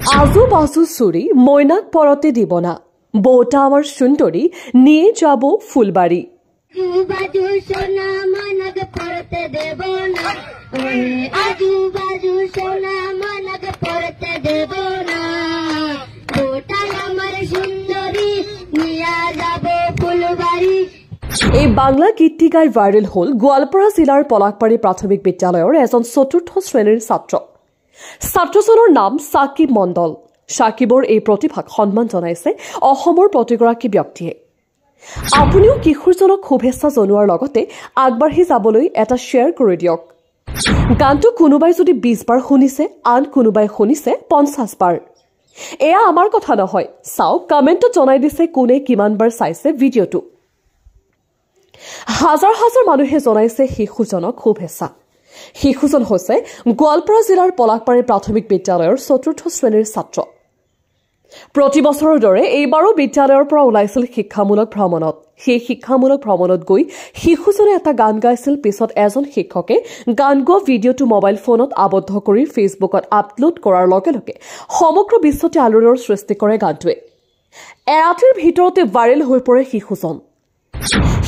आजू बाजू चुरी मयनाक परते দিব না বউটা আমার সুন্দরী নিয়ে যাব ফুলবাড়ি বাজু সোনা ময়নাক পরতে দেব না আজু বাজু সোনা ময়নাক পরতে দেব না বউটা আমার সুন্দরী নিয়ে যাব ফুলবাড়ি। এই বাংলা গীতটি গাই ভাইৰেল হল গোৱালপাৰা জিলাৰ পলাকবাৰী প্ৰাথমিক বিদ্যালয়ৰ এজন চতুৰ্থ শ্ৰেণীৰ ছাত্ৰ। ছাত্ৰজনৰ নাম সাকিব মণ্ডল। সাকিবৰ এই প্ৰতিভাক সন্মান জনাইছে অসমৰ প্ৰতিগৰাকী ব্যক্তিয়ে। আপুনিও কিশোৰজনক শুভেচ্ছা জনোৱাৰ লগতে আগবাঢ়ি যাবলৈ এটা শ্বেয়াৰ কৰি দিয়ক। গানটো কোনোবাই যদি 20 বাৰ শুনিছে, আন কোনোবাই শুনিছে 50 বাৰ। এয়া আমাৰ কথা নহয়, চাওক কমেণ্টত জনাই দিছে কোনে কিমান বাৰ চাইছে ভিডিঅ'টো। হাজাৰ হাজাৰ মানুহে জনাইছে শিশুজনক শুভেচ্ছা। শিশুজন হৈছে গোৱালপাৰা জিলাৰ পলাকবাৰী প্ৰাথমিক বিদ্যালয়ৰ চতুৰ্থ শ্ৰেণীৰ ছাত্ৰ। প্ৰতি বছৰৰ দৰে এইবাৰো বিদ্যালয়ৰ পৰা ওলাইছিল শিক্ষামূলক ভ্ৰমণত। সেই শিক্ষামূলক ভ্ৰমণত গৈ শিশুজনে এটা গান গাইছিল। পিছত এজন শিক্ষকে গান গোৱা ভিডিঅ'টো মোবাইল ফোনত আবদ্ধ কৰি ফেচবুকত আপলোড কৰাৰ লগে লগে সমগ্ৰ বিশ্বতে আলোড়নৰ সৃষ্টি কৰে গানটোৱে। এৰাতিৰ ভিতৰতে ভাইৰেল হৈ পৰে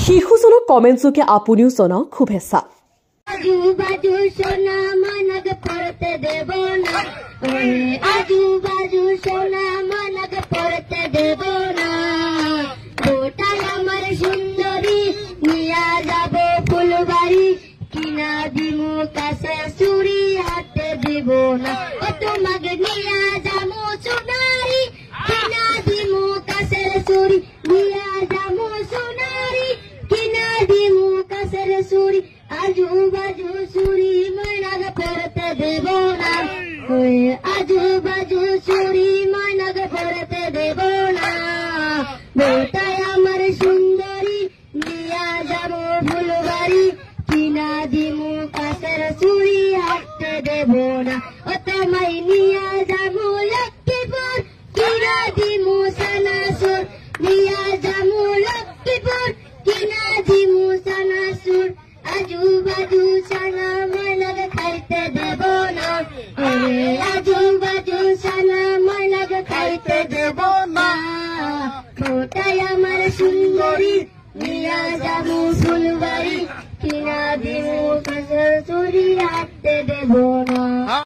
শিশুজনক কমেণ্টযোগে আপুনিও জনাওক শুভেচ্ছা। আজু বাজু সোনা ময়নাক পরতে দেব না আজু বাজু সোনা ময়নাক পরতে দেব না বউটা আমার সুন্দরী নিয়ে যাব ফুলবাড়ি কিনা দিমু কাছে চুরি হাতে দিব না তোমাকে নিয়ে যাবো সোনারি কিনা দিমু কাছে চুরি নিয়ে যাবো সোনারি কিনা দিমু কাছে চুরি আজু বাজু চুরি ময়নাক পরতে দেব না আজু বাজু চুরি ময়নাক পরতে দেব না বউটাই আমার সুন্দরী নিয়ে যাব ফুলবাড়ি কিনা দিমু কাছের চুরি হাতে দেব না ও তোমায় নিয়ে যাব লক্ষ্মীপুর কিনা দিমু সানাসুর নিয়ে যাব লক্ষ্মীপুর কিনা দিমু সানাসুর আজু বাজু সানা ময়নাক খাইতে দেব না আজু বাজু সানা ময়নাক খাইতে দেব না বউটাই আমার সুন্দরী নিয়ে যাবো ফুলবাড়ি কিনা দিমু কাছের চুরি হাতে দেব না।